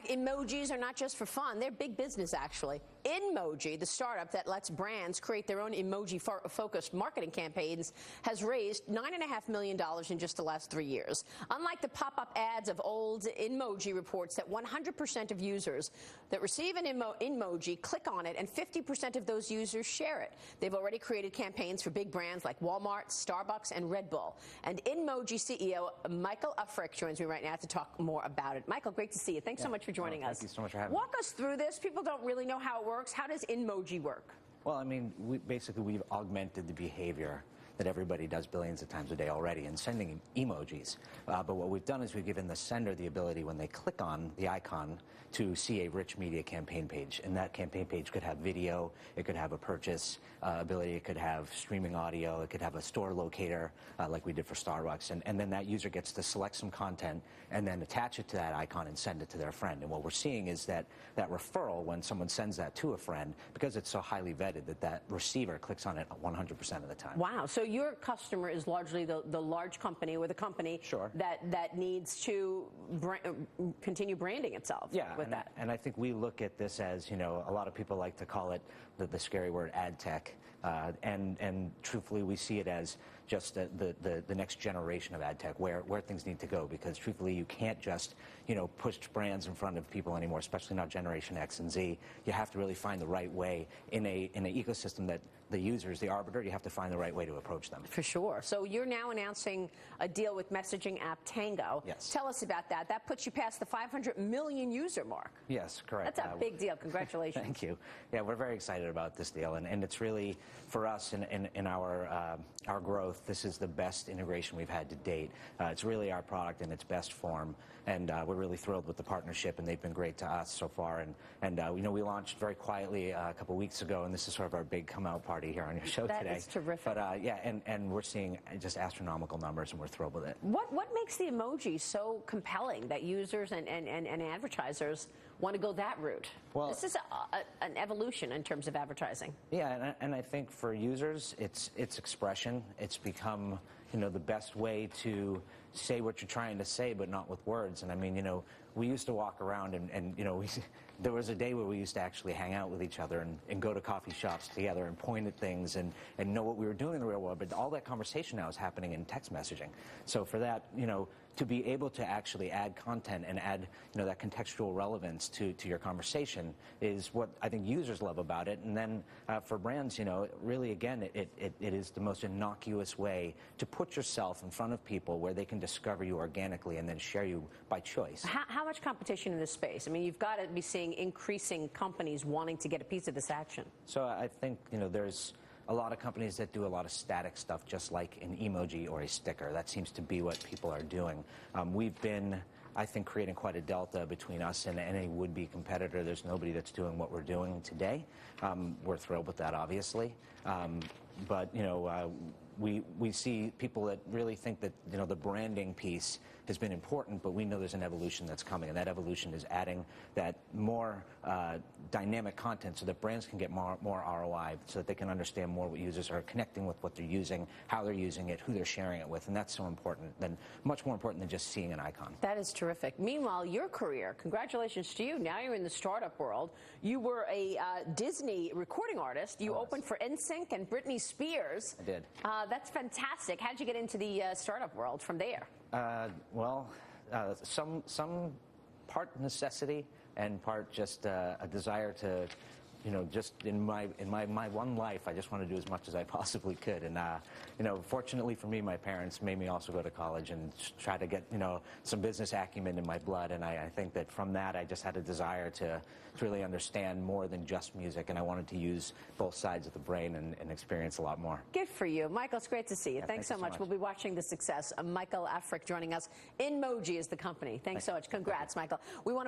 emojis are not just for fun. They're big business, actually. Inmoji, the startup that lets brands create their own emoji-focused marketing campaigns, has raised $9.5 million in just the last 3 years. Unlike the pop-up ads of old, Inmoji reports that 100% of users that receive an Inmoji click on it, and 50% of those users share it. They've already created campaigns for big brands like Walmart, Starbucks, and Red Bull. And Inmoji CEO Michael Africk joins me right now to talk more about it. Michael, great to see you. Thanks so much for joining us. Thank you so much for having me. Walk us through this. People don't really know how it works. How does Inmoji work? Well, I mean, we've augmented the behavior that everybody does billions of times a day already in sending emojis. But what we've done is we've given the sender the ability, when they click on the icon, to see a rich media campaign page. And that campaign page could have video, it could have a purchase ability, it could have streaming audio, it could have a store locator, like we did for Starbucks. And then that user gets to select some content and then attach it to that icon and send it to their friend. And what we're seeing is that referral, when someone sends that to a friend, because it's so highly vetted, that receiver clicks on it 100% of the time. Wow. So your customer is largely the large company or the company Sure. that needs to continue branding itself. Yeah, with that. And I think we look at this as, you know, a lot of people like to call it the scary word ad tech. And truthfully, we see it as just the next generation of ad tech, where things need to go, because truthfully, you can't just, you know, push brands in front of people anymore, especially not Generation X and Z. You have to really find the right way in an ecosystem that the users, the arbiter, you have to find the right way to approach them. For sure. So you're now announcing a deal with messaging app Tango. Yes. Tell us about that. That puts you past the 500 million user mark. Yes, correct. That's a big deal. Congratulations. Thank you. Yeah, we're very excited about this deal, and it's really, for us in our growth, this is the best integration we've had to date. It's really our product in its best form, and we're really thrilled with the partnership, and they've been great to us so far. And you know, we launched very quietly a couple weeks ago, and this is sort of our big come-out party here on your show today. That is terrific. But yeah, and we're seeing just astronomical numbers, and we're thrilled with it. What makes the emoji so compelling that users and advertisers want to go that route? Well, this is an evolution in terms of advertising. Yeah, and I think for users, it's expression. It's become, you know, the best way to say what you're trying to say, but not with words. And I mean, you know, we used to walk around and you know, there was a day where we used to actually hang out with each other and go to coffee shops together and point at things and know what we were doing in the real world. But all that conversation now is happening in text messaging. So for that, you know, to be able to actually add content and add, you know, that contextual relevance to your conversation is what I think users love about it. And then for brands, you know, really, again, it is the most innocuous way to put yourself in front of people where they can discover you organically and then share you by choice. How much competition in this space? I mean, you've got to be seeing increasing companies wanting to get a piece of this action. So I think, you know, there's a lot of companies that do a lot of static stuff, just like an emoji or a sticker. That seems to be what people are doing. We've been, I think, creating quite a delta between us and any would-be competitor. There's nobody that's doing what we're doing today. We're thrilled with that, obviously. But, you know, we see people that really think that, you know, the branding piece has been important, but we know there's an evolution that's coming, and that evolution is adding that more dynamic content so that brands can get more ROI, so that they can understand more what users are connecting with, what they're using, how they're using it, who they're sharing it with, and that's so important, much more important than just seeing an icon. That is terrific. Meanwhile, your career, congratulations to you. Now you're in the startup world. You were a Disney recording artist. You opened for NSYNC and Britney Spears. I did. That's fantastic. How did you get into the startup world from there? Well, some part necessity and part just a desire to, you know, just in my one life, I just want to do as much as I possibly could. And, you know, fortunately for me, my parents made me also go to college and try to get, you know, some business acumen in my blood. And I think that from that, I just had a desire to really understand more than just music. And I wanted to use both sides of the brain and experience a lot more. Good for you. Michael, it's great to see you. Yeah, Thanks so much. We'll be watching the success. Michael Africk joining us. Inmoji is the company. Thanks so much. Congrats, Michael. We want to